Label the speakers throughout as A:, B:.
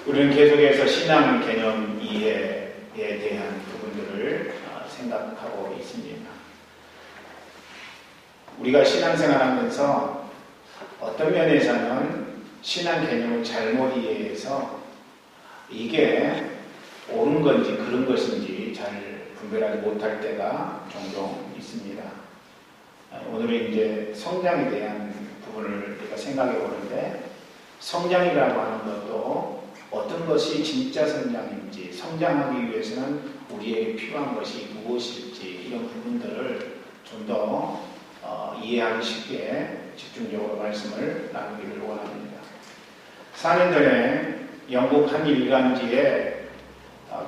A: 우리는 계속해서 신앙 개념 이해에 대한 부분들을 생각하고 있습니다. 우리가 신앙생활하면서 어떤 면에서는 신앙 개념을 잘못 이해해서 이게 옳은 건지 그런 것인지 잘 분별하지 못할 때가 종종 있습니다. 오늘은 이제 성장에 대한 부분을 우리가 생각해 보는데, 성장이라고 하는 것도 어떤 것이 진짜 성장인지, 성장하기 위해서는 우리에게 필요한 것이 무엇일지, 이런 부분들을 좀 더 이해하기 쉽게 집중적으로 말씀을 나누기를 원합니다. 4년 전에 영국 한 일간지에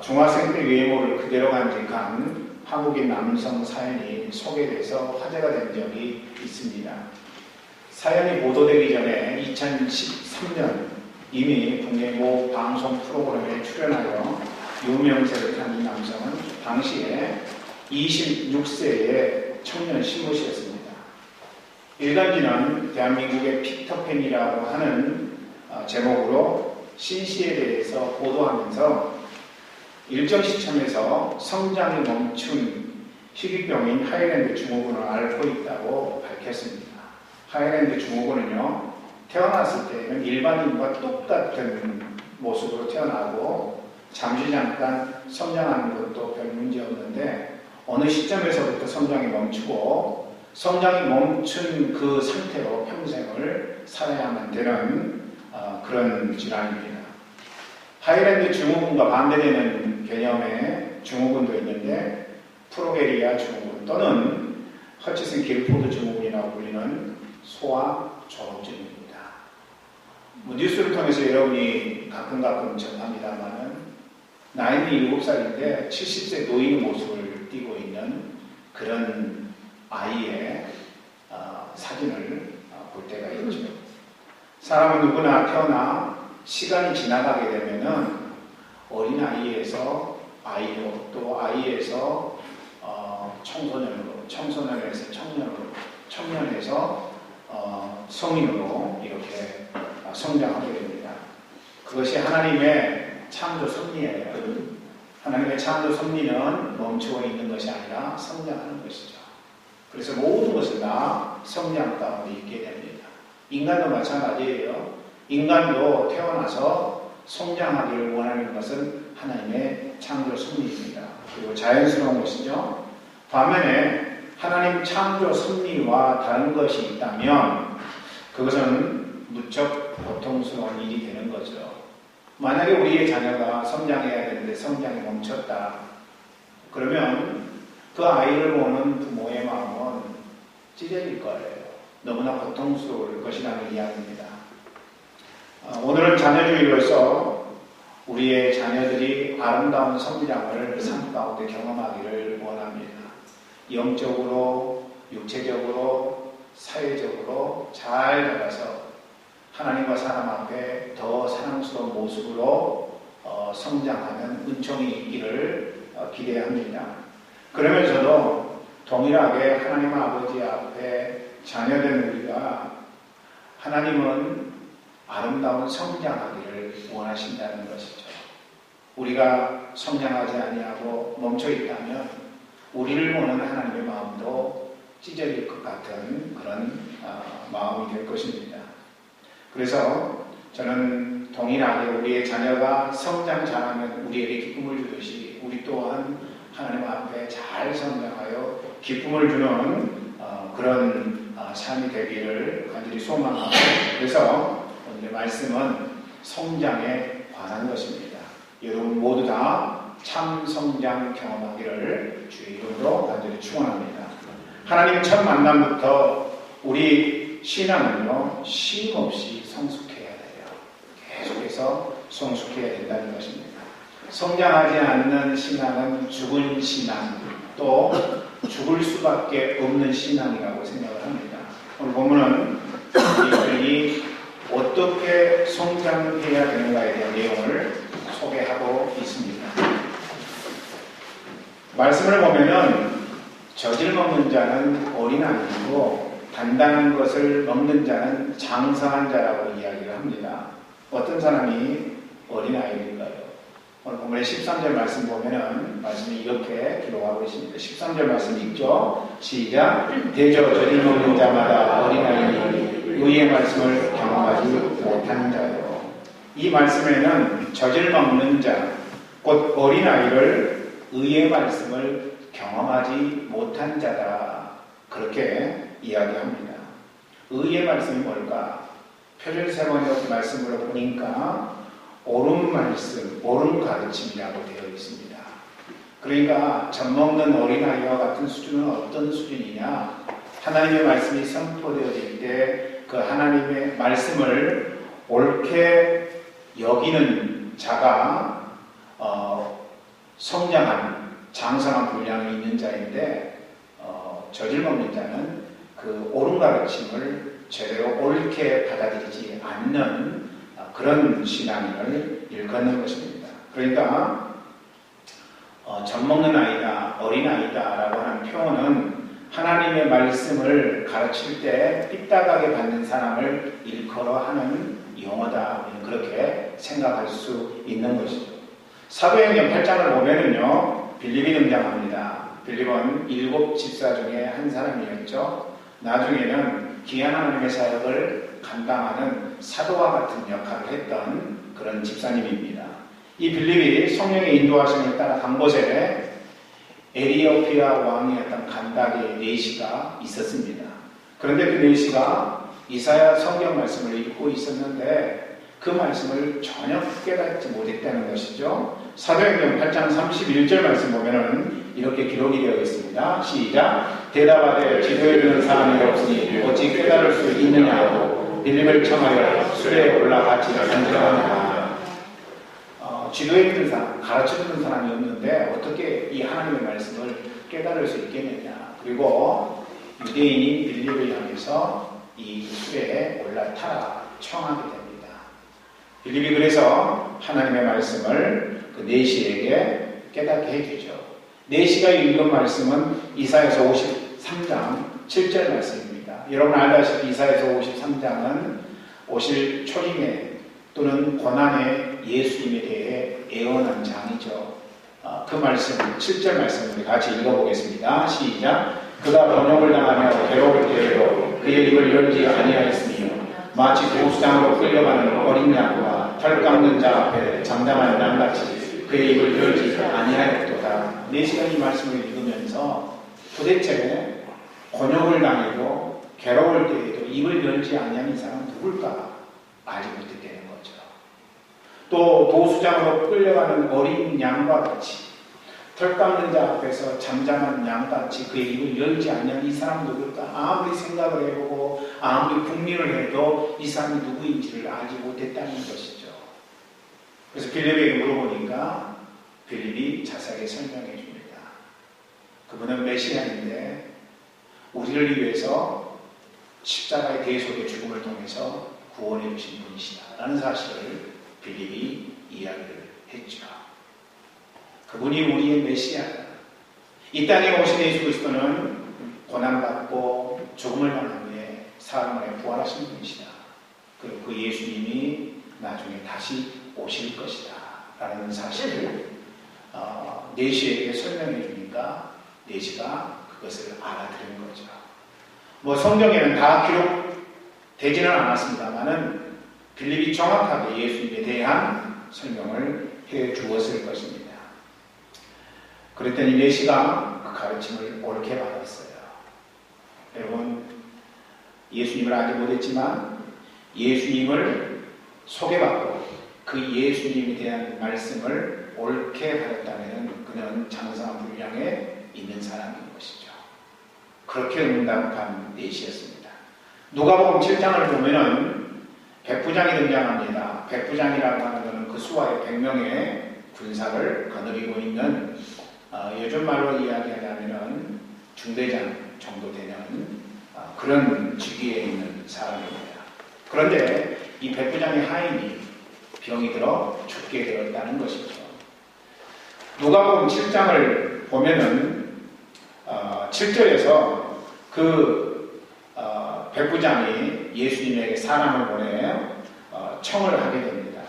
A: 중학생 때 외모를 그대로 간직한 한국인 남성 사연이 소개돼서 화제가 된 적이 있습니다. 사연이 보도되기 전에 2013년 이미 국내 모 방송 프로그램에 출연하여 유명세를 탄 이 남성은 당시에 26세의 청년 신부시였습니다. 일간지는 대한민국의 피터팬이라고 하는 제목으로 신씨에 대해서 보도하면서 일정 시점에서 성장이 멈춘 희귀병인 하이랜드 증후군을 앓고 있다고 밝혔습니다. 하이랜드 증후군은요, 태어났을 때는 일반인과 똑같은 모습으로 태어나고 잠시 잠깐 성장하는 것도 별 문제 없는데, 어느 시점에서부터 성장이 멈추고 성장이 멈춘 그 상태로 평생을 살아야만 되는 그런 질환입니다. 하이랜드 증후군과 반대되는 개념의 증후군도 있는데, 프로게리아 증후군 또는 허치슨 길포드 증후군이라고 불리는 소아 졸업증입니다. 뉴스를 통해서 여러분이 가끔 접합니다만은 나이는 7살인데 70세 노인의 모습을 띠고 있는 그런 아이의 사진을 볼 때가 있죠. 사람은 누구나 태어나 시간이 지나가게 되면은 어린아이에서 아이로, 또 아이에서 청소년으로, 청소년에서 청년으로, 청년에서 성인으로 이렇게 성장하게 됩니다. 그것이 하나님의 창조 섭리예요. 하나님의 창조 섭리는 멈추어 있는 것이 아니라 성장하는 것이죠. 그래서 모든 것을 다 성장 가운데 있게 됩니다. 인간도 마찬가지예요. 인간도 태어나서 성장하기를 원하는 것은 하나님의 창조 섭리입니다. 그리고 자연스러운 것이죠. 반면에 하나님 창조 섭리와 다른 것이 있다면 그것은 무척 고통스러운 일이 되는 거죠. 만약에 우리의 자녀가 성장해야 되는데 성장이 멈췄다. 그러면 그 아이를 보는 부모의 마음은 찢어질 거예요. 너무나 고통스러울 것이라는 이야기입니다. 오늘은 자녀주의로서 우리의 자녀들이 아름다운 성장을 삶 가운데 경험하기를 원합니다. 영적으로, 육체적으로, 사회적으로 잘 자라서 하나님과 사람 앞에 더 사랑스러운 모습으로 성장하는 은총이 있기를 기대합니다. 그러면서도 동일하게 하나님 아버지 앞에 자녀된 우리가 하나님은 아름다운 성장하기를 원하신다는 것이죠. 우리가 성장하지 아니하고 멈춰 있다면 우리를 보는 하나님의 마음도 찢어질 것 같은 그런 마음이 될 것입니다. 그래서 저는 동일하게 우리의 자녀가 성장 잘하면 우리에게 기쁨을 주듯이 우리 또한 하나님 앞에 잘 성장하여 기쁨을 주는 그런 삶이 되기를 간절히 소망하고, 그래서 오늘의 말씀은 성장에 관한 것입니다. 여러분 모두 다 참 성장 경험하기를 주의 이름으로 간절히 축원합니다. 하나님 첫 만남부터 우리 신앙은요, 쉼없이 성숙해야 돼요. 계속해서 성숙해야 된다는 것입니다. 성장하지 않는 신앙은 죽은 신앙, 또 죽을 수밖에 없는 신앙이라고 생각을 합니다. 오늘 보면은 우리들이 어떻게 성장해야 되는가에 대한 내용을 소개하고 있습니다. 말씀을 보면은 젖을 먹는 자는 어린아이이고 단단한 것을 먹는 자는 장성한 자라고 이야기를 합니다. 어떤 사람이 어린아이일까요? 오늘 본문의 13절 말씀 보면은 말씀이 이렇게 기록하고 있습니다. 13절 말씀 읽죠? 시작. 대저 저리 먹는 자마다 어린아이니 의의 말씀을 경험하지 못한 자요. 이 말씀에는 젖을 먹는 자, 곧 어린아이를 의의 말씀을 경험하지 못한 자다. 그렇게 이야기합니다. 의의 말씀이 뭘까? 표절 세번역 말씀으로 보니까 옳은 말씀, 옳은 가르침이라고 되어 있습니다. 그러니까 젖먹는 어린아이와 같은 수준은 어떤 수준이냐? 하나님의 말씀이 선포되어질 때 그 하나님의 말씀을 옳게 여기는 자가 성장한 장성한 분량이 있는 자인데 젖을 먹는 자는 그 옳은 가르침을 제대로 옳게 받아들이지 않는 그런 신앙을 일컫는 것입니다. 그러니까 젖먹는 아이다, 어린아이다 라고 하는 표현은 하나님의 말씀을 가르칠 때 삐딱하게 받는 사람을 일컬어 하는 용어다. 그렇게 생각할 수 있는 것이죠. 사도행전 8장을 보면은요, 빌립이 등장합니다. 빌립은 7 집사 중에 한 사람이었죠. 나중에는 귀한 하나님의 사역을 감당하는 사도와 같은 역할을 했던 그런 집사님입니다. 이 빌립이 성령의 인도하심을 따라 간 곳에 에티오피아 왕이었던 간다게 네시가 있었습니다. 그런데 그 네시가 이사야 성경 말씀을 읽고 있었는데 그 말씀을 전혀 깨닫지 못했다는 것이죠. 사도행전 8장 31절 말씀 보면은 이렇게 기록이 되어 있습니다. 시작. 대답하되 지도에 있는 사람이 없으니 어찌 깨달을 수 있느냐고 빌립을 청하여 수레에 올라같이 앉으라느냐. 지도에 있는 사람, 가르쳐주는 사람이 없는데 어떻게 이 하나님의 말씀을 깨달을 수 있겠느냐. 그리고 유대인인 빌립을 향해서 이 수레에 올라타라 청하게 됩니다. 빌립이 그래서 하나님의 말씀을 그 네시에게 깨닫게 해주죠. 네시가 읽은 말씀은 이사야서 53장 7절 말씀입니다. 여러분 알다시피 이사야서 53장은 오실 초림에 또는 고난의 예수님에 대해 예언한 장이죠. 그 말씀, 7절 말씀을 같이 읽어보겠습니다. 시작. 그가 번역을 당하며 괴로울 때에도 그의 입을 열지 아니하였으며 마치 도수장으로 끌려가는 어린 양과 털 깎는 자 앞에 잠잠한 양같이 그의 입을 열지 아니하였도다. 네시가 이 말씀을 읽으면서 도대체 번역을 당해도 괴로울 때에도 입을 열지 아니하는 이 사람은 누굴까 알지 못했다는 거죠. 또 도수장으로 끌려가는 어린 양과 같이 털 깎는 자 앞에서 잠잠한 양같이 그의 입을 열지 않는 이 사람 누굴까? 아무리 생각을 해보고 아무리 궁리를 해도 이 사람이 누구인지를 알지 못했다는 것이죠. 그래서 빌립에게 물어보니까 빌립이 자세하게 설명해 줍니다. 그분은 메시아인데 우리를 위해서 십자가의 대속의 죽음을 통해서 구원해 주신 분이시다 라는 사실을 빌립이 이야기를 했죠. 그분이 우리의 메시아다. 이 땅에 오신 예수 그리스도는 고난받고 죽음을 당한 후에 사흘 만에 부활하신 분이시다. 그리고 그 예수님이 나중에 다시 오실 것이다 라는 사실을 네시에게 설명해 주니까 네시가 그것을 알아들은 거죠. 뭐 성경에는 다 기록되지는 않았습니다만은 빌립이 정확하게 예수님에 대한 설명을 해 주었을 것입니다. 그랬더니 네시가 그 가르침을 옳게 받았어요. 여러분, 예수님을 알지 못했지만 예수님을 소개받고 그 예수님에 대한 말씀을 옳게 받았다면 그는 장성한 분량에 있는 사람인 것이죠. 그렇게 응답한 네시였습니다. 누가복음 7장을 보면은 백부장이 등장합니다. 백부장이라고 하는 것은 그 수하에 100명의 군사를 거느리고 있는 요즘 말로 이야기하자면 중대장 정도 되는 그런 직위에 있는 사람입니다. 그런데 이 백부장의 하인이 병이 들어 죽게 되었다는 것이죠. 누가복음 7장을 보면은 7절에서 그 백부장이 예수님에게 사람을 보내 청을 하게 됩니다.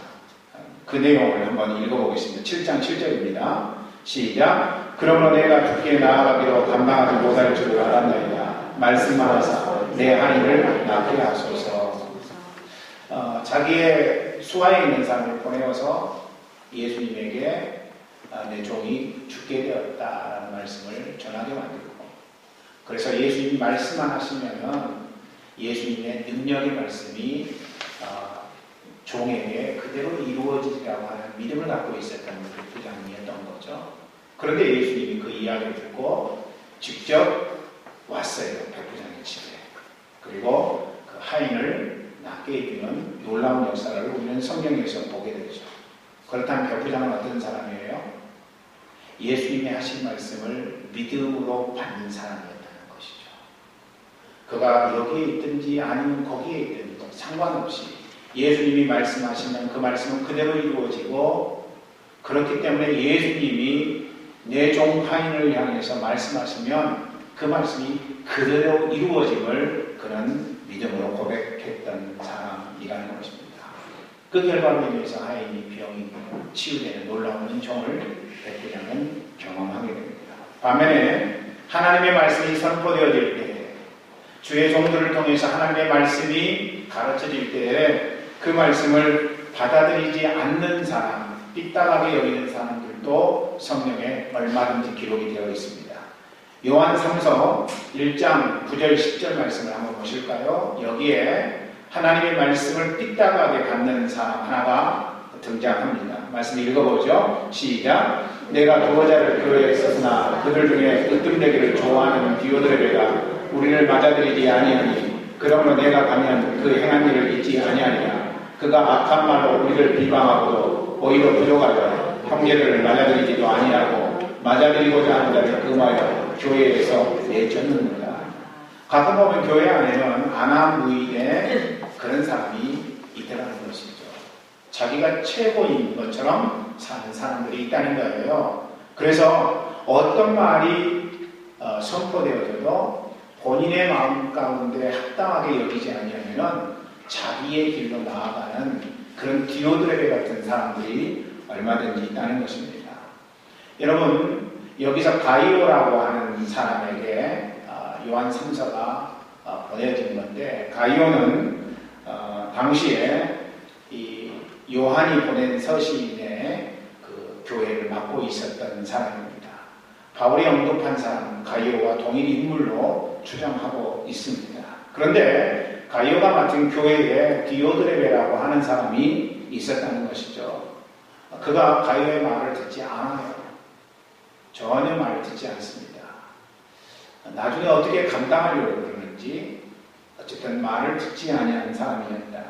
A: 그 내용을 한번 읽어보겠습니다. 7장 7절입니다. 시작. 그러므로 내가 주께 나아가기로 감당하지 못할 줄을 알았나이다. 말씀만 하사 내 한 일을 낫게 하소서. 자기의 수하에 있는 사람을 보내어서 예수님에게 내 종이 죽게 되었다라는 말씀을 전하게 만들고, 그래서 예수님 말씀만 하시면은 예수님의 능력의 말씀이 종에게 그대로 이루어지리라고 하는 믿음을 갖고 있었던 부장이었던 거죠. 그런데 예수님이 그 이야기를 듣고 직접 왔어요. 백부장의 집에. 그리고 그 하인을 낫게 해주는 놀라운 역사를 우리는 성경에서 보게 되죠. 그렇다면 백부장은 어떤 사람이에요? 예수님이 하신 말씀을 믿음으로 받는 사람이었다는 것이죠. 그가 여기에 있든지 아니면 거기에 있든지 상관없이 예수님이 말씀하시면 그 말씀은 그대로 이루어지고, 그렇기 때문에 예수님이 내 종 하인을 향해서 말씀하시면 그 말씀이 그대로 이루어짐을 그는 믿음으로 고백했던 사람이라는 것입니다. 그 결과로 인해서 하인이 병이 치유되는 놀라운 은총을 백부장은 경험하게 됩니다. 반면에 하나님의 말씀이 선포되어질 때, 주의 종들을 통해서 하나님의 말씀이 가르쳐질 때에 그 말씀을 받아들이지 않는 사람, 삐딱하게 여기는 사람들도 성경에 얼마든지 기록이 되어 있습니다. 요한 3서 1장 9절 10절 말씀을 한번 보실까요? 여기에 하나님의 말씀을 삐딱하게 받는 사람 하나가 등장합니다. 말씀 읽어보죠. 시작. 내가 두어자를 교회에 썼으나 그들 중에 으뜸되기를 좋아하는 디오드레베가 우리를 맞아들이지 아니하니 그러므로 내가 가면 그 행한 일을 잊지 아니하리라. 그가 악한 말로 우리를 비방하고도 오히려 부족하여 형제들을 맞아들이지도 아니하고 맞아들이고자 하는 자를 금하여 교회에서 내쫓는다. 가끔 보면 교회 안에는 안하무인의 그런 사람이 있다는 것이죠. 자기가 최고인 것처럼 사는 사람들이 있다는 거예요. 그래서 어떤 말이 선포되어져도 본인의 마음 가운데 합당하게 여기지 아니하면 자기의 길로 나아가는 그런 디오드레베 같은 사람들이 얼마든지 있다는 것입니다. 여러분, 여기서 가이오라고 하는 사람에게 요한 3서가 보내진 건데, 가이오는 당시에 이 요한이 보낸 서신의 그 교회를 맡고 있었던 사람입니다. 바울이 언급한 사람 가이오와 동일 인물로 추정하고 있습니다. 그런데 가이오가 맡은 교회에 디오드레베라고 하는 사람이 있었다는 것이죠. 그가 가이오의 말을 듣지 않아요. 전혀 말을 듣지 않습니다. 나중에 어떻게 감당하려고 그러는지 어쨌든 말을 듣지 아니하는 사람이었다.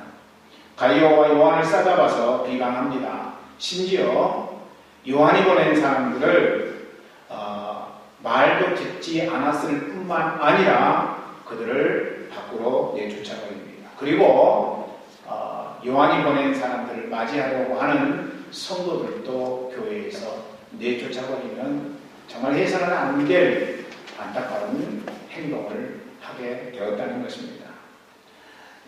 A: 가이오와 요한을 싸잡아서 비방합니다. 심지어 요한이 보낸 사람들을 말도 듣지 않았을 뿐만 아니라 그들을 밖으로 내쫓아버립니다. 그리고 요한이 보낸 사람들을 맞이하려고 하는 성도들도 교회에서 내쫓아버리면 정말 해서는 안 될 안타까운 행동을 하게 되었다는 것입니다.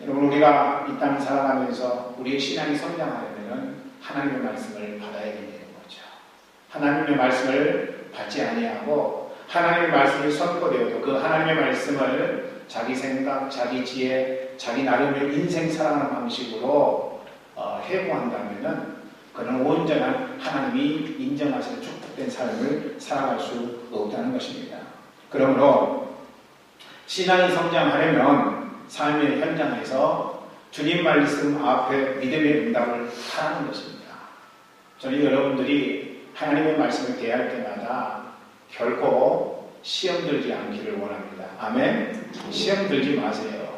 A: 여러분, 우리가 이 땅 살아가면서 우리의 신앙이 성장하려면 하나님의 말씀을 받아야 된다는 거죠. 하나님의 말씀을 받지 아니하고 하나님의 말씀이 선포되어도 그 하나님의 말씀을 자기 생각, 자기 지혜, 자기 나름의 인생 살아가는 방식으로 해부한다면 그는 온전한 하나님이 인정하시는 축복된 삶을 살아갈 수 없다는 것입니다. 그러므로 신앙이 성장하려면 삶의 현장에서 주님 말씀 앞에 믿음의 응답을 하라는 것입니다. 저는 여러분들이 하나님의 말씀을 대할 때마다 결코 시험 들지 않기를 원합니다. 아멘? 시험 들지 마세요.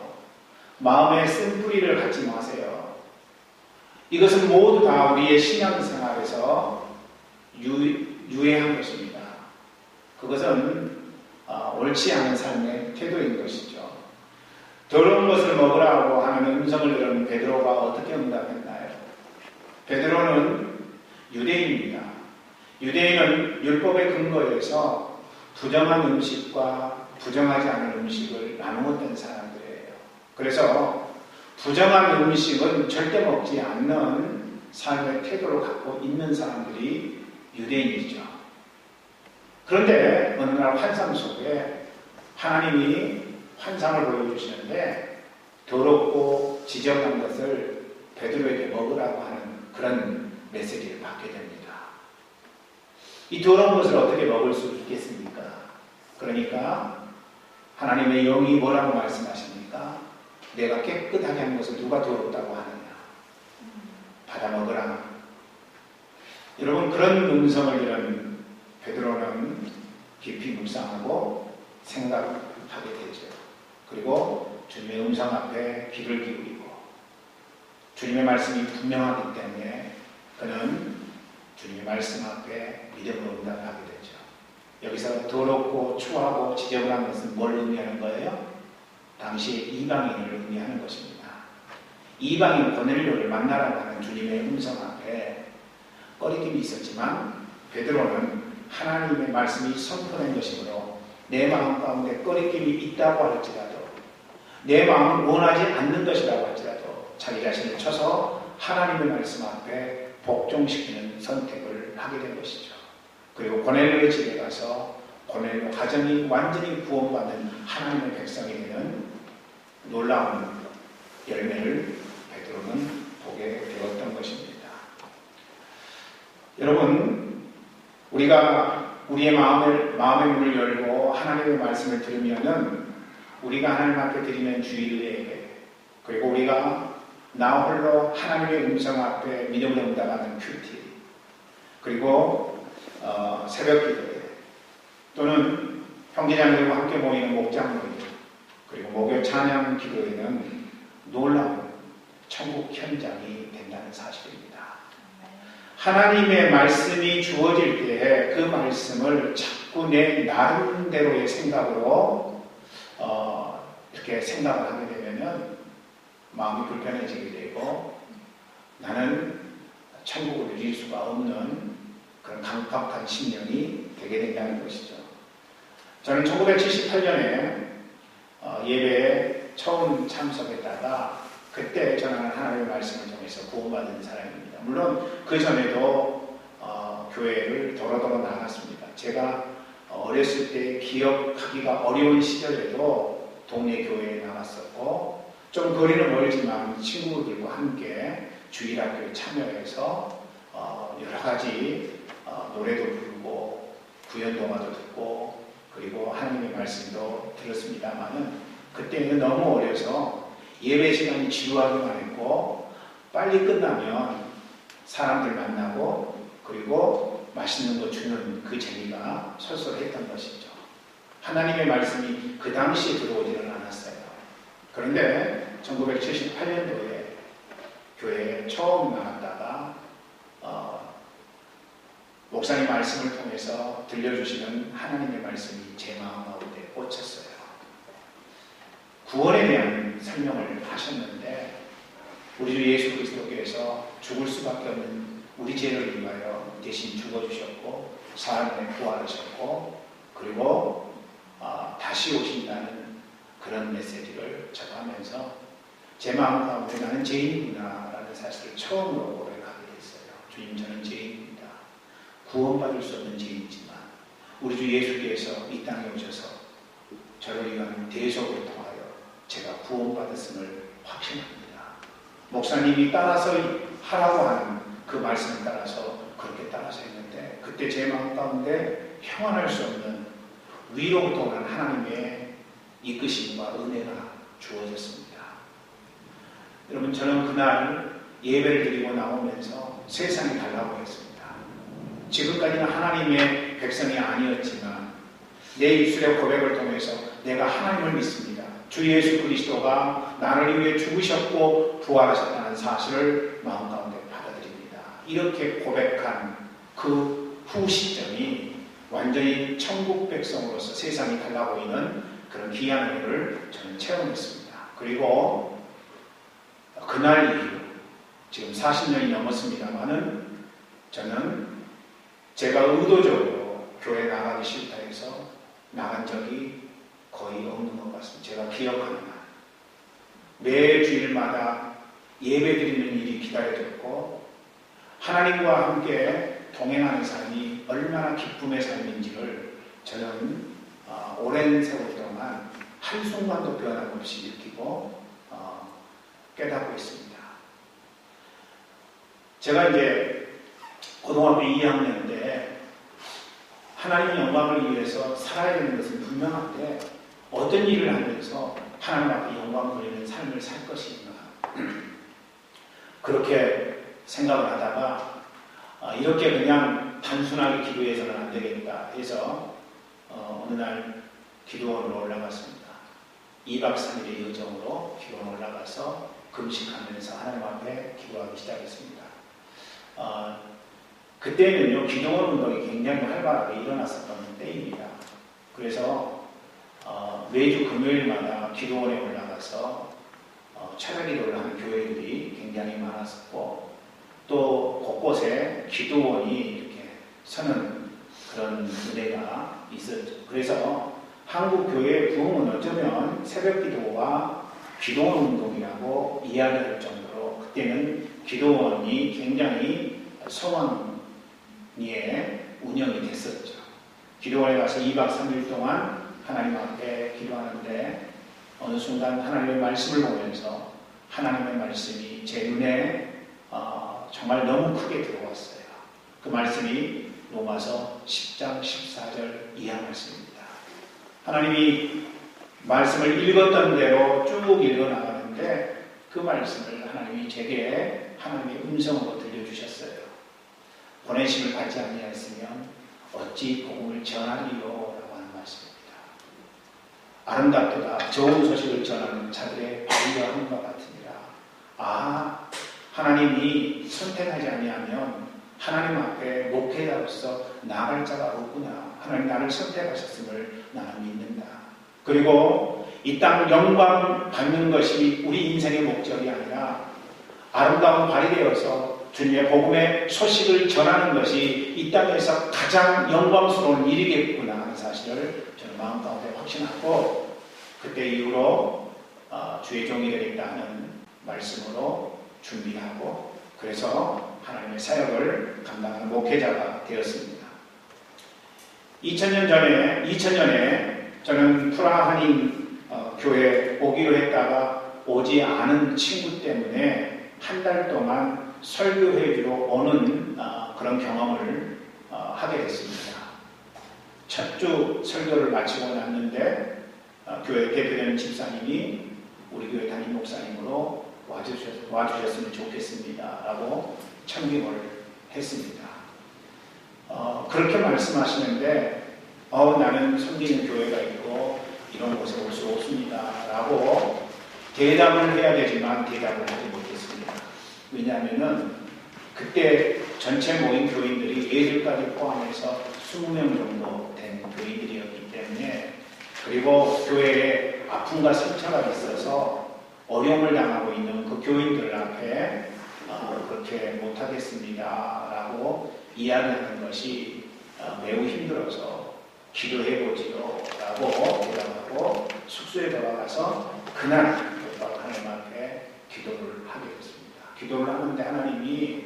A: 마음에 쓴뿌리를 갖지 마세요. 이것은 모두 다 우리의 신앙생활에서 유해한 것입니다. 그것은 옳지 않은 삶의 태도인 것이죠. 더러운 것을 먹으라고 하는 음성을 들은 베드로가 어떻게 응답했나요? 베드로는 유대인입니다. 유대인은 율법의 근거에서 부정한 음식과 부정하지 않은 음식을 나누었던 사람들이에요. 그래서 부정한 음식은 절대 먹지 않는 삶의 태도를 갖고 있는 사람들이 유대인이죠. 그런데 어느 날 환상 속에 하나님이 환상을 보여주시는데 더럽고 지저분한 것을 베드로에게 먹으라고 하는 그런 메시지를 받게 됩니다. 이 더러운 것을 어떻게 먹을 수 있겠습니까? 그러니까 하나님의 영이 뭐라고 말씀하십니까? 내가 깨끗하게 한 것을 누가 더럽다고 하느냐? 받아 먹으라. 여러분, 그런 음성을 들은 베드로는 깊이 묵상하고 생각하게 되죠. 그리고 주님의 음성 앞에 귀를 기울이고 주님의 말씀이 분명하기 때문에 그는 주님의 말씀 앞에 믿음으로 응답하게 되죠. 여기서 더럽고 추하고 지저분한 것은 뭘 의미하는 거예요? 당시에 이방인을 의미하는 것입니다. 이방인 고넬료를 만나라고 하는 주님의 음성 앞에 꺼리낌이 있었지만 베드로는 하나님의 말씀이 선포된 것이므로 내 마음 가운데 꺼리낌이 있다고 할지라도 내 마음을 원하지 않는 것이라고 할지라도 자기 자신을 쳐서 하나님의 말씀 앞에 복종시키는 선택을 하게 된 것이죠. 그리고 고넬료의 집에 가서 고넬료 가정이 완전히 구원받은 하나님의 백성이 되는 놀라운 열매를 베드로는 보게 되었던 것입니다. 여러분, 우리가 우리의 마음의 문을 열고 하나님의 말씀을 들으면은 우리가 하나님 앞에 드리는 주일 예배, 그리고 우리가 나 홀로 하나님의 음성 앞에 믿음으로 응답하는 큐티, 그리고 새벽 기도회, 또는 형제자매들과 함께 모이는 목장 모임, 그리고 목요 찬양 기도회는 놀라운 천국 현장이 된다는 사실입니다. 하나님의 말씀이 주어질 때에 그 말씀을 자꾸 내 나름대로의 생각으로 이렇게 생각을 하게 되면은 마음이 불편해지게 되고 나는 천국을 누릴 수가 없는 그런 강팍한 심령이 되게 된다는 것이죠. 저는 1978년에 예배에 처음 참석했다가 그때 저는 하나님의 말씀을 통해서 구원받은 사람입니다. 물론 그 전에도 교회를 도로도로 나갔습니다. 제가 어렸을 때 기억하기가 어려운 시절에도 동네 교회에 나갔었고 좀 거리는 멀지만 친구들과 함께 주일학교에 참여해서 여러 가지 노래도 부르고 구연동화도 듣고 그리고 하나님의 말씀도 들었습니다만은 그때는 너무 어려서 예배 시간이 지루하기만 했고 빨리 끝나면 사람들 만나고 그리고 맛있는 거 주는 그 재미가 솔솔했던 것이죠. 하나님의 말씀이 그 당시에 들어오지는 않았어요. 그런데 1978년도에 교회에 처음 나갔다가 목사님 말씀을 통해서 들려주시는 하나님의 말씀이 제 마음 가운데 꽂혔어요. 구원에 대한 설명을 하셨는데 우리 주 예수 그리스도께서 죽을 수밖에 없는 우리 죄를 위하여 대신 죽어주셨고 사흘 만에 부활하셨고 그리고 다시 오신다는 그런 메시지를 전하면서 제 마음 가운데 나는 죄인이구나 라는 사실을 처음으로 고백하게 됐어요. 주님, 저는 죄인입니다. 구원받을 수 없는 죄인이지만 우리 주 예수께서 이 땅에 오셔서 저를 위한 대속을 통하여 제가 구원받았음을 확신합니다. 목사님이 따라서 하라고 하는 그 말씀을 따라서 그렇게 따라서 했는데 그때 제 마음 가운데 형언할 수 없는 위로부터 오는 하나님의 이끄심과 은혜가 주어졌습니다. 여러분, 저는 그날 예배를 드리고 나오면서 세상이 달라고 했습니다. 지금까지는 하나님의 백성이 아니었지만 내 입술의 고백을 통해서 내가 하나님을 믿습니다. 주 예수 그리스도가 나를 위해 죽으셨고 부활하셨다는 사실을 마음 가운데 받아들입니다. 이렇게 고백한 그 후 시점이 완전히 천국 백성으로서 세상이 달라 보이는 그런 귀한 은혜를 저는 체험했습니다. 그리고 그날 이후 지금 40년이 넘었습니다만은 저는 제가 의도적으로 교회 나가기 싫다 해서 나간 적이 거의 없는 것 같습니다. 제가 기억하는 한 매 주일마다 예배 드리는 일이 기다려졌고 하나님과 함께 동행하는 삶이 얼마나 기쁨의 삶인지를 저는 오랜 세월 동안 한순간도 변함없이 느끼고 깨닫고 있습니다. 제가 이제 고등학교 2학년 때 하나님의 영광을 위해서 살아야 되는 것은 분명한데 어떤 일을 하면서 하나님 앞에 영광 돌리는 삶을 살 것인가 그렇게 생각을 하다가 이렇게 그냥 단순하게 기도해서는 안 되겠다 해서 어느 날 기도원으로 올라갔습니다. 2박 3일의 여정으로 기도원 올라가서 금식하면서 하나님 앞에 기도하기 시작했습니다. 그때는요, 기도원 운동이 굉장히 활발하게 일어났었던 때입니다. 그래서 매주 금요일마다 기도원에 올라가서 철야 기도를 하는 교회들이 굉장히 많았었고 또 곳곳에 기도원이 이렇게 서는 그런 무대가 있었죠. 그래서 한국 교회의 부흥은 어쩌면 새벽 기도와 기도원 운동이라고 이야기할 정도로 그때는 기도원이 굉장히 성황리에 운영이 됐었죠. 기도원에 가서 2박 3일 동안 하나님 앞에 기도하는데 어느 순간 하나님의 말씀을 보면서 하나님의 말씀이 제 눈에 정말 너무 크게 들어왔어요. 그 말씀이 로마서 10장 14절 이하 말씀입니다. 하나님이 말씀을 읽었던 대로 쭉 읽어나가는데 그 말씀을 하나님이 제게 하나님의 음성으로 들려주셨어요. 보내심을 받지 아니하였으면 어찌 복음을 전하리요? 라고 하는 말씀입니다. 아름답도다. 좋은 소식을 전하는 자들의 발과 함과 같으니라. 하나님이 선택하지 아니하면 하나님 앞에 목회자로서 나아갈 자가 없구나. 하나님 나를 선택하셨음을 나는 믿는다. 그리고 이 땅 영광 받는 것이 우리 인생의 목적이 아니라 아름다운 발이 되어서 주님의 복음의 소식을 전하는 것이 이 땅에서 가장 영광스러운 일이겠구나 하는 사실을 저는 마음 가운데 확신하고 그때 이후로 주의 종이 되겠다 하는 말씀으로 준비하고 그래서 하나님의 사역을 감당하는 목회자가 되었습니다. 2000년에 저는 프라하 한인 교회 오기로 했다가 오지 않은 친구 때문에 한 달 동안 설교회비로 오는 그런 경험을 하게 됐습니다. 첫 주 설교를 마치고 났는데 교회 대표되는 집사님이 우리 교회 담임 목사님으로 와주셨으면 좋겠습니다 라고 청빙을 했습니다. 그렇게 말씀하시는데 나는 섬기는 교회가 있고 이런 곳에 올 수 없습니다 라고 대답을 해야 되지만 대답을 하지 못했습니다. 왜냐하면 그때 전체 모인 교인들이 애들까지 포함해서 20명 정도 된 교인들이었기 때문에 그리고 교회에 아픔과 상처가 있어서 어려움을 당하고 있는 그 교인들 앞에 그렇게 못하겠습니다 라고 이야기하는 것이 매우 힘들어서 기도해보지요 라고 대답하고 숙소에 돌아가서 그날 곧바로 하나님 앞에 기도를 하게 됐습니다. 기도를 하는데 하나님이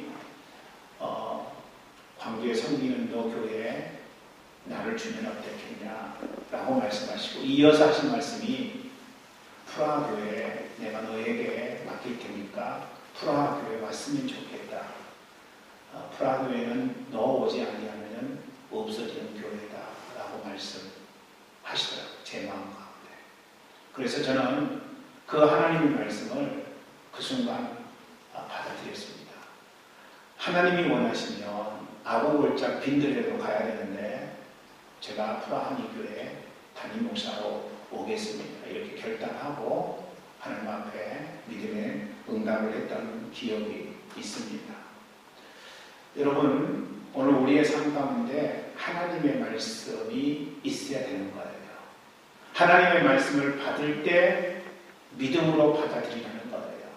A: 광주에 섬기는 너 교회에 나를 주면 어떻겠냐 라고 말씀하시고 이어서 하신 말씀이 프라하 교회에 내가 너에게 맡길 테니까 프라하 교회에 왔으면 좋겠다. 프라하 교회는 너 오지 아니하면 없어지는 교회다 라고 말씀하시더라고요. 제 마음 가운데. 그래서 저는 그 하나님의 말씀을 그 순간 받아들였습니다. 하나님이 원하시면 아고골짝 빈들에도 가야 되는데 제가 프라하 한인 교회 담임 목사로 오겠습니다. 이렇게 결단하고 하나님 앞에 믿음의 응답을 했던 기억이 있습니다. 여러분, 오늘 우리의 삶 가운데 하나님의 말씀이 있어야 되는 거예요. 하나님의 말씀을 받을 때 믿음으로 받아들이라는 거예요.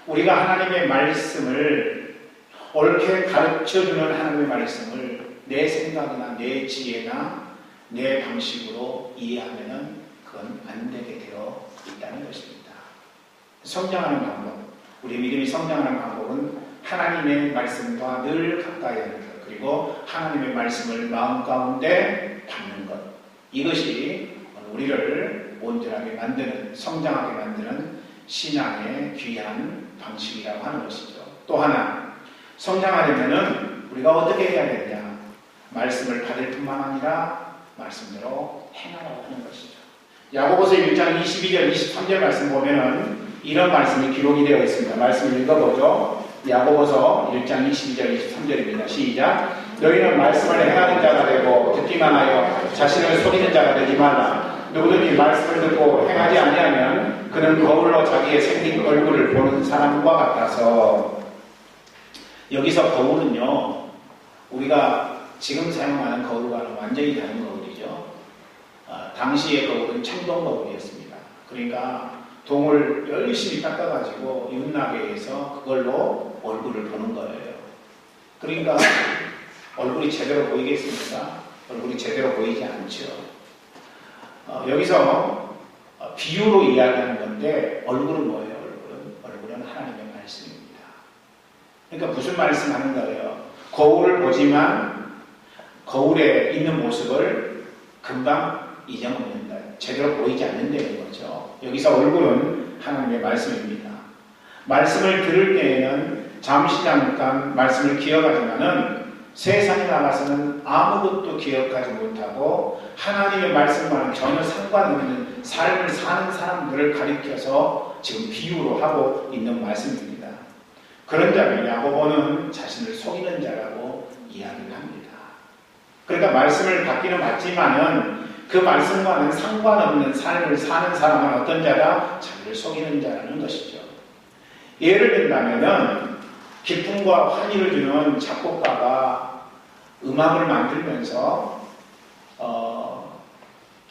A: 우리가 하나님의 말씀을 옳게 가르쳐주는 하나님의 말씀을 내 생각이나 내 지혜나 내 방식으로 이해하면 그건 안 되게 되어 있다는 것입니다. 성장하는 방법, 우리 믿음이 성장하는 방법은 하나님의 말씀과 늘 가까이 하는 것, 그리고 하나님의 말씀을 마음 가운데 받는 것, 이것이 우리를 온전하게 만드는, 성장하게 만드는 신앙의 귀한 방식이라고 하는 것이죠. 또 하나, 성장하려면 우리가 어떻게 해야 되느냐? 말씀을 받을 뿐만 아니라 말씀대로 행하라고 하는 것이죠. 야고보서 1장 22절 23절 말씀 보면은 이런 말씀이 기록이 되어 있습니다. 말씀을 읽어보죠. 야고보서 1장 22절 23절입니다. 시작. 너희는 말씀을 행하는 자가 되고 듣기만 하여 자신을 속이는 자가 되지 말라. 누구든지 말씀을 듣고 행하지 아니하면 그는 거울로 자기의 생긴 얼굴을 보는 사람과 같아서. 여기서 거울은요, 우리가 지금 사용하는 거울과는 완전히 다른 거울이죠. 당시의 거울은 청동 거울이었습니다. 그러니까 동을 열심히 닦아가지고 윤나게 해서 그걸로 얼굴을 보는 거예요. 그러니까 얼굴이 제대로 보이겠습니까? 얼굴이 제대로 보이지 않죠. 여기서 비유로 이야기하는 건데 얼굴은 뭐예요? 얼굴은 하나님의 말씀입니다. 그러니까 무슨 말씀 하는 거예요? 거울을 보지만 거울에 있는 모습을 금방 잊어먹는다. 제대로 보이지 않는다는 거죠. 여기서 얼굴은 하나님의 말씀입니다. 말씀을 들을 때에는 잠시 잠깐 말씀을 기억하지만은 세상에 나가서는 아무것도 기억하지 못하고 하나님의 말씀과는 전혀 상관없는 삶을 사는 사람들을 가리켜서 지금 비유로 하고 있는 말씀입니다. 그런 자를 야고보는 자신을 속이는 자라고 이야기를 합니다. 그러니까 말씀을 받기는 받지만은 그 말씀과는 상관없는 삶을 사는 사람은 어떤 자다? 자기를 속이는 자라는 것이죠. 예를 든다면은 기쁨과 환희를 주는 작곡가가 음악을 만들면서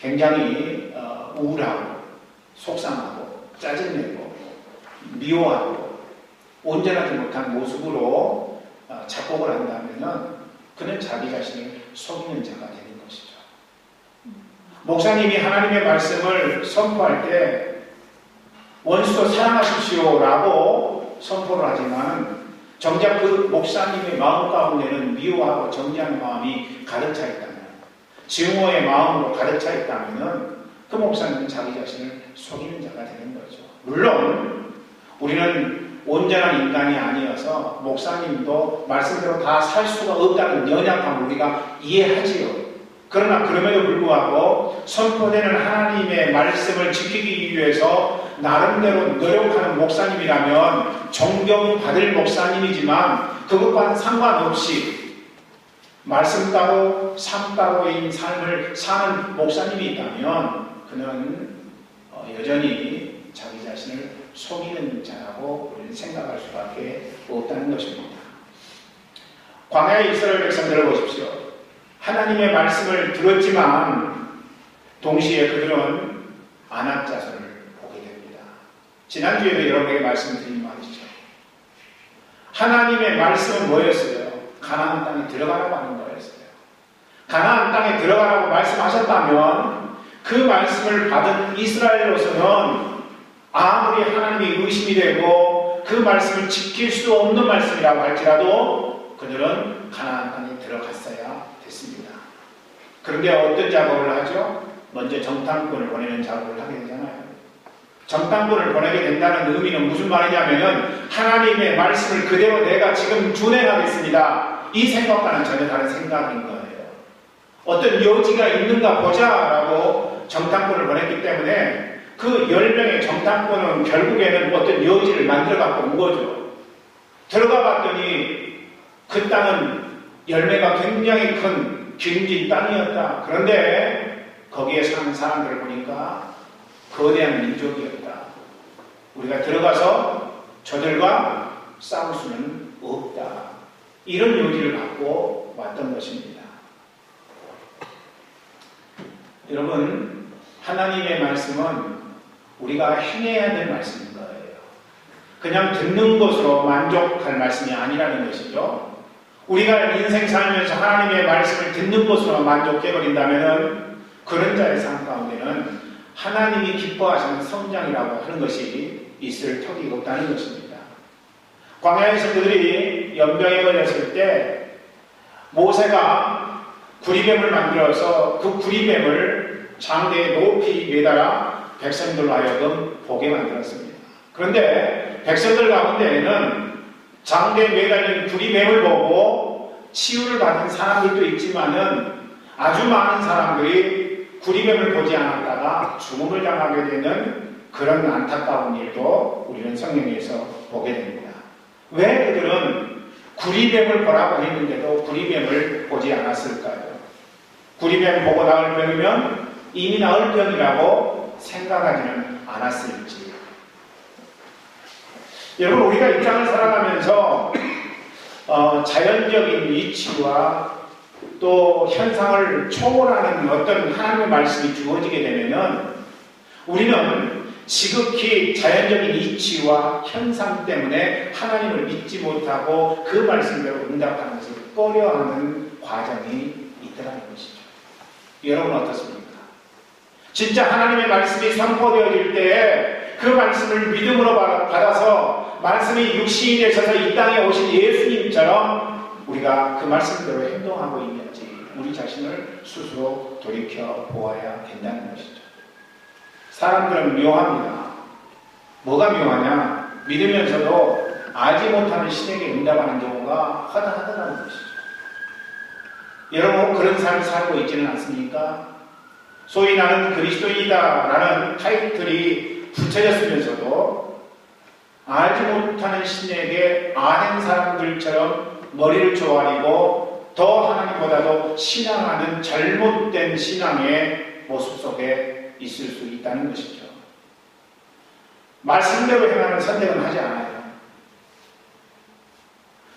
A: 굉장히 우울하고 속상하고 짜증내고 미워하고 온전하지 못한 모습으로 작곡을 한다면은 그는 자기 자신을 속이는 자가 되는 것이죠. 목사님이 하나님의 말씀을 선포할 때 원수도 사랑하십시오라고 선포를 하지만 정작 그 목사님의 마음 가운데는 미워하고 정죄하는 마음이 가득 차 있다면, 증오의 마음으로 가득 차 있다면 그 목사님은 자기 자신을 속이는 자가 되는 거죠. 물론 우리는 온전한 인간이 아니어서 목사님도 말씀대로 다 살 수가 없다는 연약함을 우리가 이해하지요. 그러나 그럼에도 불구하고 선포되는 하나님의 말씀을 지키기 위해서 나름대로 노력하는 목사님이라면 존경받을 목사님이지만 그것과는 상관없이 말씀 따로 삶 따로인 삶을 사는 목사님이 있다면 그는 여전히 자기 자신을 속이는 자라고 우리는 생각할 수밖에 없다는 것입니다. 광야의 이스라엘 백성들을 보십시오. 하나님의 말씀을 들었지만 동시에 그들은 안악자손을 보게 됩니다. 지난주에도 여러분에게 말씀드린 말이죠. 하나님의 말씀은 뭐였어요? 가나안 땅에 들어가라고 하는 거였어요. 가나안 땅에 들어가라고 말씀하셨다면 그 말씀을 받은 이스라엘로서는 아무리 하나님이 의심이 되고 그 말씀을 지킬 수 없는 말씀이라고 할지라도 그들은 가나안 땅에 들어갔어야 됐습니다. 그런데 어떤 작업을 하죠? 먼저 정탐꾼을 보내는 작업을 하게 되잖아요. 정탐꾼을 보내게 된다는 의미는 무슨 말이냐면은 하나님의 말씀을 그대로 내가 지금 준행하겠습니다. 이 생각과는 전혀 다른 생각인 거예요. 어떤 여지가 있는가 보자라고 정탐꾼을 보냈기 때문에 그 10명의 정탐꾼은 결국에는 어떤 여지를 만들어 갖고 온 거죠. 들어가 봤더니 그 땅은 열매가 굉장히 큰 기름진 땅이었다. 그런데 거기에 사는 사람들을 보니까 거대한 민족이었다. 우리가 들어가서 저들과 싸울 수는 없다. 이런 요지를 갖고 왔던 것입니다. 여러분, 하나님의 말씀은 우리가 행해야 될 말씀인 거예요. 그냥 듣는 것으로 만족할 말씀이 아니라는 것이죠. 우리가 인생 살면서 하나님의 말씀을 듣는 것으로 만족해버린다면 그런 자의 삶 가운데는 하나님이 기뻐하시는 성장이라고 하는 것이 있을 턱이 없다는 것입니다. 광야에서 그들이 연병에 걸렸을 때 모세가 구리뱀을 만들어서 그 구리뱀을 장대에 높이 매달아 백성들로 하여금 보게 만들었습니다. 그런데 백성들 가운데에는 장대에 매달린 구리뱀을 보고 치유를 받은 사람들도 있지만은 아주 많은 사람들이 구리뱀을 보지 않았다가 죽음을 당하게 되는 그런 안타까운 일도 우리는 성경에서 보게 됩니다. 왜 그들은 구리뱀을 보라고 했는데도 구리뱀을 보지 않았을까요? 구리뱀 보고 나을 병이면 이미 나을 병이라고 생각하지는 않았을지. 여러분, 우리가 이 땅을 살아가면서 자연적인 이치와 또 현상을 초월하는 어떤 하나님의 말씀이 주어지게 되면은 우리는 지극히 자연적인 이치와 현상 때문에 하나님을 믿지 못하고 그 말씀대로 응답하는 것을 꺼려하는 과정이 있더라는 것이죠. 여러분 어떻습니까? 진짜 하나님의 말씀이 선포되어질 때에 그 말씀을 믿음으로 받아서 말씀이 육신이 되셔서 이 땅에 오신 예수님처럼 우리가 그 말씀대로 행동하고 있는지 우리 자신을 스스로 돌이켜 보아야 된다는 것이죠. 사람들은 묘합니다. 뭐가 묘하냐? 믿으면서도 알지 못하는 신에게 응답하는 경우가 허다하다는 것이죠. 여러분 그런 삶을 살고 있지는 않습니까? 소위 나는 그리스도인이다라는 타이틀이 붙여졌으면서도 알지 못하는 신에게 아는 사람들처럼 머리를 조아리고 더 하나님보다도 신앙하는 잘못된 신앙의 모습 속에 있을 수 있다는 것이죠. 말씀대로 행하는 선택은 하지 않아요.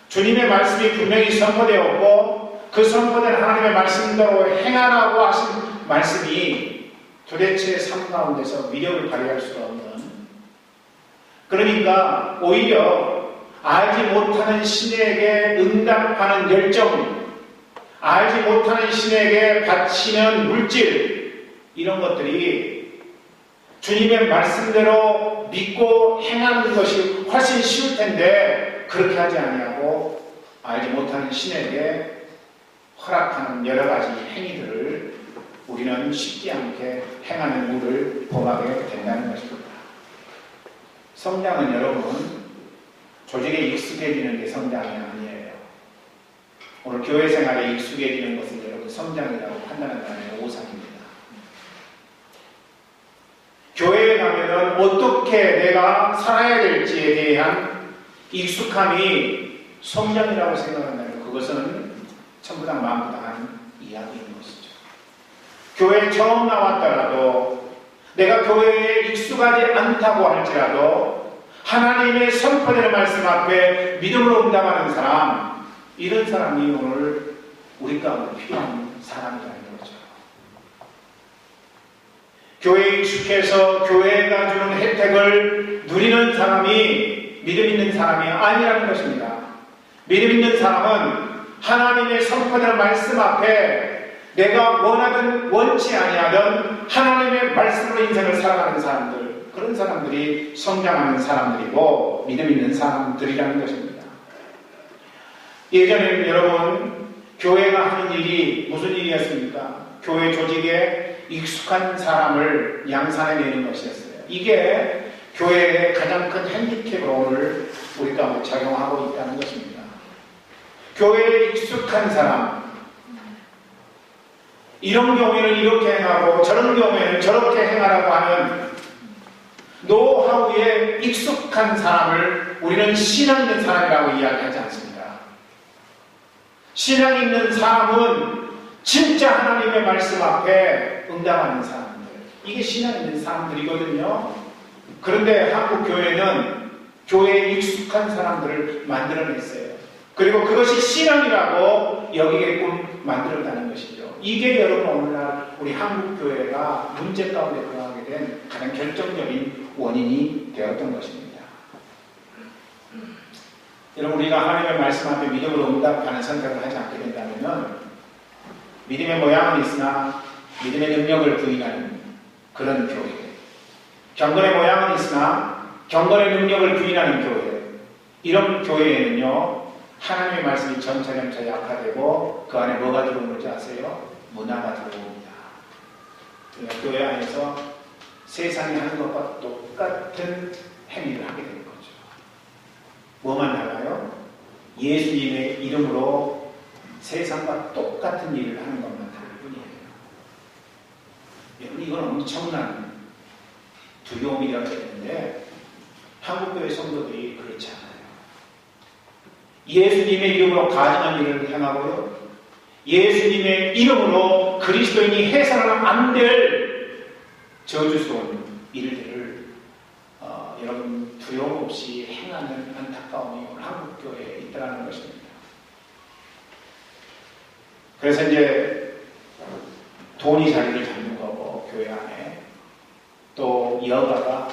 A: 주님의 말씀이 분명히 선포되었고 그 선포된 하나님의 말씀대로 행하라고 하신 말씀이 도대체 삶 가운데서 위력을 발휘할 수가 없는, 그러니까 오히려 알지 못하는 신에게 응답하는 열정, 알지 못하는 신에게 바치는 물질, 이런 것들이 주님의 말씀대로 믿고 행하는 것이 훨씬 쉬울 텐데 그렇게 하지 아니하고 알지 못하는 신에게 허락하는 여러 가지 행위들을 우리는 쉽지 않게 행하는 우를 범하게 된다는 것입니다. 성장은 여러분 조직에 익숙해지는 게 성장이 아니에요. 오늘 교회 생활에 익숙해지는 것은 여러분 성장이라고 판단한다면 오산입니다. 교회에 가면은 어떻게 내가 살아야 될지에 대한 익숙함이 성장이라고 생각한다면 그것은 전부 다 마음부당한 이야기인 것이죠. 교회에 처음 나왔더라도 내가 교회에 익숙하지 않다고 할지라도 하나님의 선포되는 말씀 앞에 믿음으로 응답하는 사람, 이런 사람이 오늘 우리 가운데 필요한 사람이라는 거죠. 교회에 익숙해서 교회가 주는 혜택을 누리는 사람이 믿음 있는 사람이 아니라는 것입니다. 믿음 있는 사람은 하나님의 선포되는 말씀 앞에 내가 원하든 원치 아니하든 하나님의 말씀으로 인생을 살아가는 사람들, 그런 사람들이 성장하는 사람들이고 믿음 있는 사람들이라는 것입니다. 예전에는 여러분 교회가 하는 일이 무슨 일이었습니까? 교회 조직에 익숙한 사람을 양산해내는 것이었어요. 이게 교회의 가장 큰 핸디캡으로 오늘 우리 가운데 작용하고 있다는 것입니다. 교회에 익숙한 사람, 이런 경우에는 이렇게 행하고 저런 경우에는 저렇게 행하라고 하는 노하우에 익숙한 사람을 우리는 신앙 있는 사람이라고 이야기하지 않습니다. 신앙 있는 사람은 진짜 하나님의 말씀 앞에 응답하는 사람들, 이게 신앙 있는 사람들이거든요. 그런데 한국 교회는 교회에 익숙한 사람들을 만들어냈어요. 그리고 그것이 신앙이라고 여기게끔 만들었다는 것이죠. 이게 여러분 오늘날 우리 한국 교회가 문제 가운데 들어가게 된 가장 결정적인 원인이 되었던 것입니다. 여러분 우리가 하나님의 말씀 앞에 믿음으로 응답하는 선택을 하지 않게 된다면 믿음의 모양은 있으나 믿음의 능력을 부인하는 그런 교회, 경건의 모양은 있으나 경건의 능력을 부인하는 교회, 이런 교회에는요, 하나님의 말씀이 점차점차 약화되고 그 안에 뭐가 들어오는지 아세요? 문화가 들어옵니다. 그러니까 교회 안에서 세상이 하는 것과 똑같은 행위를 하게 되는 거죠. 뭐만 달라요? 예수님의 이름으로 세상과 똑같은 일을 하는 것만 다를 뿐이에요. 여러분, 이건 엄청난 두려움이라고 했는데 한국교회 성도들이 그렇지 않아요. 예수님의 이름으로 가증한 일을 행하고요, 예수님의 이름으로 그리스도인이 해서는 안 될 저주스러운 일들을 여러분 두려움 없이 행하는 안타까움이 오늘 한국교회에 있다는 것입니다. 그래서 이제 돈이 자리를 잡는 거고, 교회 안에 또 여가가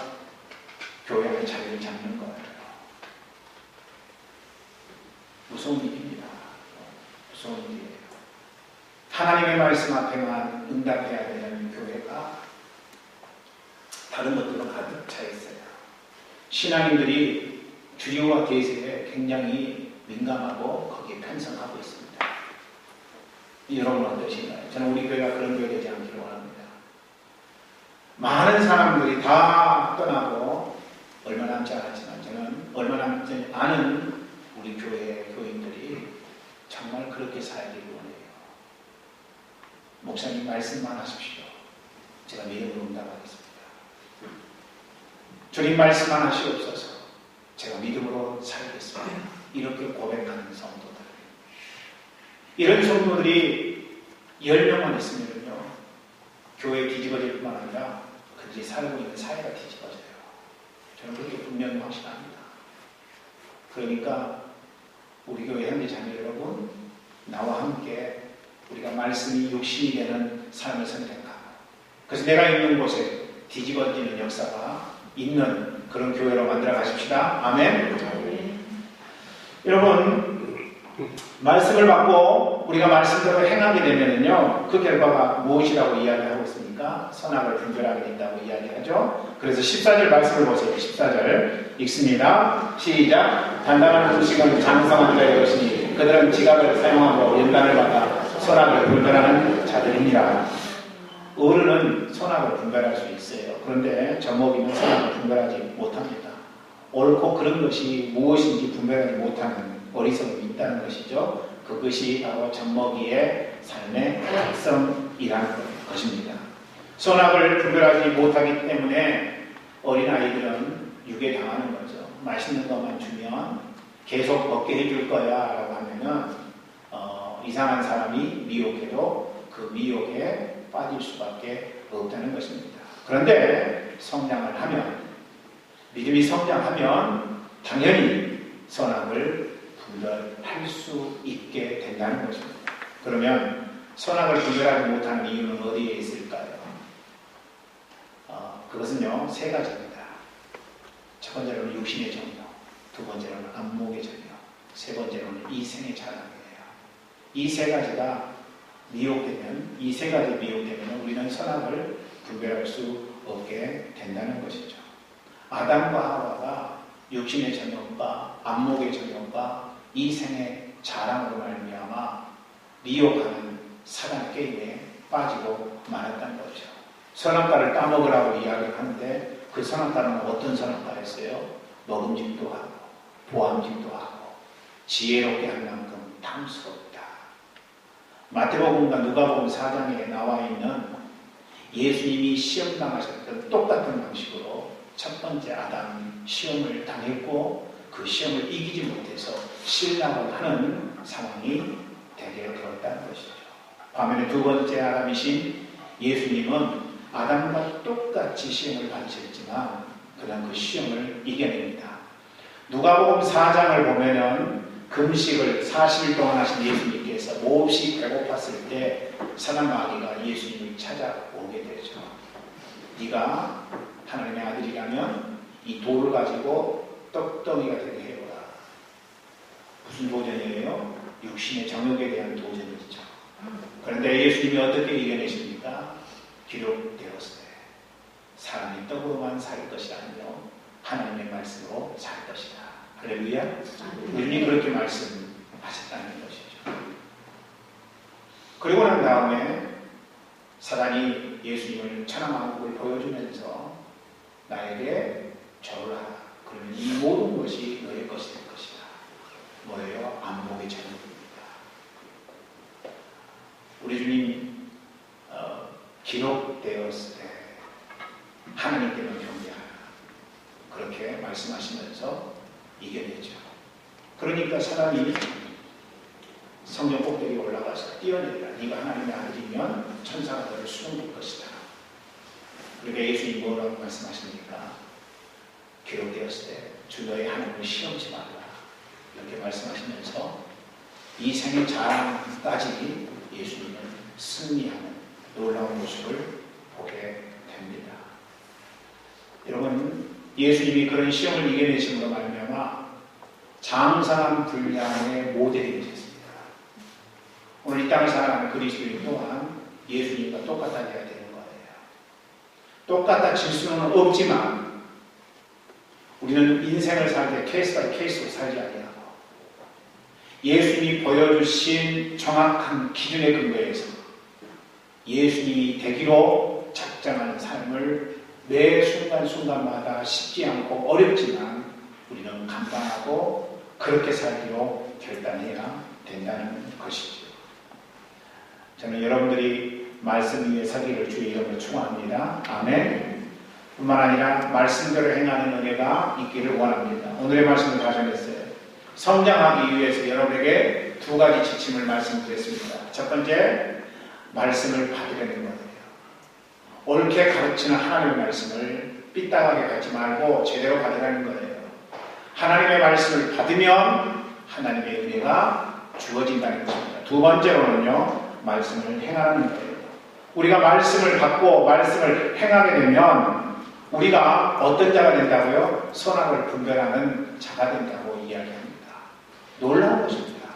A: 교회 안에 자리를 잡는 거예요. 무서운 일입니다. 무서운 일이에요. 하나님의 말씀 앞에만 응답해야 되는 교회가 다른 것들로 가득 차 있어요. 신앙인들이 주류와 계시에 굉장히 민감하고 거기에 편성하고 있습니다. 여러분 어떠신가요? 저는 우리 교회가 그런 교회 되지 않기를 원합니다. 많은 사람들이 다 떠나고 얼마 남지 않았지만 저는 얼마 남지 않은 우리 교회 교인들이 정말 그렇게 살기를 원해요. 목사님 말씀만 하십시오. 제가 믿음으로 응답하겠습니다. 주님 말씀만 하시옵소서. 제가 믿음으로 살겠습니다. 이렇게 고백하는 성도들. 이런 성도들이 10명만 있으면요, 교회 뒤집어질 뿐만 아니라 그들이 살고 있는 사회가 뒤집어져요. 저는 그렇게 분명히 확신합니다. 그러니까 우리 교회 형제 자매 여러분, 나와 함께 우리가 말씀이 육신이 되는 삶을 선택하고, 그래서 내가 있는 곳에 뒤집어지는 역사가 있는 그런 교회로 만들어 가십시다. 아멘. 여러분, 말씀을 받고 우리가 말씀대로 행하게 되면요, 그 결과가 무엇이라고 이야기하고 있습니까? 선악을 분별하게 된다고 이야기하죠. 그래서 14절 말씀을 보세요. 14절 읽습니다. 시작. 단단한 음식은 장성한 자의 것이니 그들은 지각을 사용하고 연단을 받아 선악을 분별하는 자들입니다. 어른은 선악을 분별할 수 있어요. 그런데 젖먹이는 선악을 분별하지 못합니다. 옳고 그런 것이 무엇인지 분별하지 못하는 어리석음이 있다는 것이죠. 그것이 바로 젖먹이의 삶의 특성이라는 것입니다. 선악을 분별하지 못하기 때문에 어린아이들은 유괴당하는 거죠. 맛있는 것만 주면 계속 먹게 해줄 거야 라고 하면은 이상한 사람이 미혹해도 그 미혹에 빠질 수밖에 없다는 것입니다. 그런데 성장을 하면, 믿음이 성장하면 당연히 선악을 분별할 수 있게 된다는 것입니다. 그러면 선악을 분별하지 못하는 이유는 어디에 있을까요? 그것은요, 세 가지입니다. 첫 번째로는 육신의 정욕, 두 번째로는 안목의 정욕, 세 번째로는 이생의 자랑이에요. 이 세 가지가 미혹되면, 이 세 가지 미혹되면 우리는 선악을 분별할 수 없게 된다는 것이죠. 아담과 하와가 육신의 정욕과 안목의 정욕과 이생의 자랑으로 말미암아 미혹하는 사단 게임에 빠지고 말았다는 거죠. 선악과를 따먹으라고 이야기를 하는데 그 선악과는 어떤 선악과였어요? 먹음직도 하고 보암직도 하고 지혜롭게 할 만큼 탐스럽다. 마태복음과 누가복음 4장에 나와 있는 예수님이 시험 당하셨던 똑같은 방식으로 첫 번째 아담 시험을 당했고 그 시험을 이기지 못해서 실망을 하는 상황이 되게 되었다는 것이죠. 반면에 두 번째 아담이신 예수님은 아담과 똑같이 시험을 받으셨지만 그는 그 시험을 이겨냅니다. 누가복음 4장을 보면은 금식을 40일 동안 하신 예수님께서 몹시 배고팠을 때 사단 마귀가 예수님을 찾아오게 되죠. 네가 하나님의 아들이라면 이 돌을 가지고 떡덩이가 되게 해보라. 무슨 도전이에요? 육신의 정욕에 대한 도전이죠. 그런데 예수님이 어떻게 이겨내십니까? 기록되었어요. 사람이 떡으로만 살 것이 아니요 하나님의 말씀으로 살 것이다. 할렐루야. 우리는 그렇게 말씀하셨다는 것이죠. 그리고 난 다음에 사단이 예수님을 천하만국을 보여주면서 나에게 절을 하라. 그러면 이 모든 것이 너의 것이 될 것이다. 뭐예요? 안목의 전부입니다. 우리 주님 기록되었을 때 하나님께는 경배하라. 그렇게 말씀하시면서 이겨내죠. 그러니까 사람이 성전 꼭대기에 올라가서 뛰어내리라. 네가 하나님의 아들이면 천사가 너를 수용할 것이다. 그러니까 예수님이 뭐라고 말씀하십니까? 기록되었을 때 주 너의 하나님을 시험치 말라. 이렇게 말씀하시면서 이 생의 자랑까지 예수님은 승리하는 놀라운 모습을 보게 됩니다. 여러분, 예수님이 그런 시험을 이겨내심으로 말미암아 장사한 분량의 모델이 되셨습니다. 오늘 이 땅을 살아가는 그리스도인 또한 예수님과 똑같아져야 되는 거예요. 똑같아질 수는 없지만 우리는 인생을 살 때 케이스 바이 케이스로 살지 아니하고 예수님이 보여주신 정확한 기준에 근거해서 예수님이 되기로 작정한 삶을 매 순간순간마다 쉽지 않고 어렵지만 우리는 감당하고 그렇게 살기로 결단해야 된다는 것이죠. 저는 여러분들이 말씀 위에 서기를 주의 이름으로 축원합니다. 아멘. 뿐만 아니라 말씀대로 행하는 은혜가 있기를 원합니다. 오늘의 말씀을 가져냈어요. 성장하기 위해서 여러분에게 두 가지 지침을 말씀드렸습니다. 첫 번째, 말씀을 받으려는 거예요. 옳게 가르치는 하나님의 말씀을 삐딱하게 갖지 말고 제대로 받으라는 거예요. 하나님의 말씀을 받으면 하나님의 은혜가 주어진다는 것입니다. 두 번째로는요, 말씀을 행하는 거예요. 우리가 말씀을 받고 말씀을 행하게 되면 우리가 어떤 자가 된다고요? 선악을 분별하는 자가 된다고 이야기합니다. 놀라운 것입니다.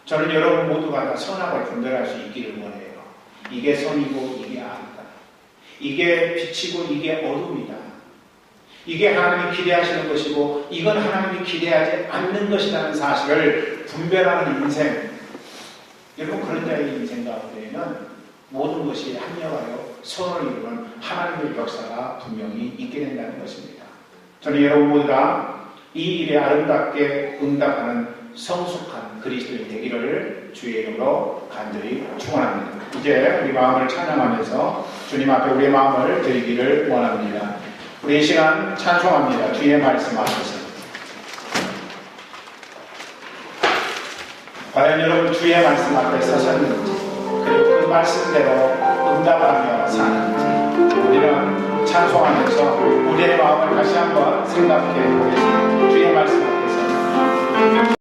A: 저는 여러분 모두가 다 선악을 분별할 수 있기를 원해요. 이게 선이고 이게 악이다. 이게 빛이고 이게 어둠이다. 이게 하나님이 기대하시는 것이고 이건 하나님이 기대하지 않는 것이라는 사실을 분별하는 인생. 여러분 그런 자의 인생 가운데에는 모든 것이 합력하여 선을 이루는 하나님의 역사가 분명히 있게 된다는 것입니다. 저는 여러분 모두가 이 일에 아름답게 응답하는 성숙한 그리스도인이 되기를 주의 이름으로 간절히 축원합니다. 이제 우리 마음을 찬양하면서 주님 앞에 우리의 마음을 드리기를 원합니다. 우리 이 시간 찬송합니다. 주의 말씀 앞에서. 과연 여러분 주의 말씀 앞에 서셨는지 그리고 그 말씀대로 응답하며 사는지 우리는 찬송하면서 우리의 마음을 다시 한번 생각해 보겠습니다. 주의 말씀 앞에서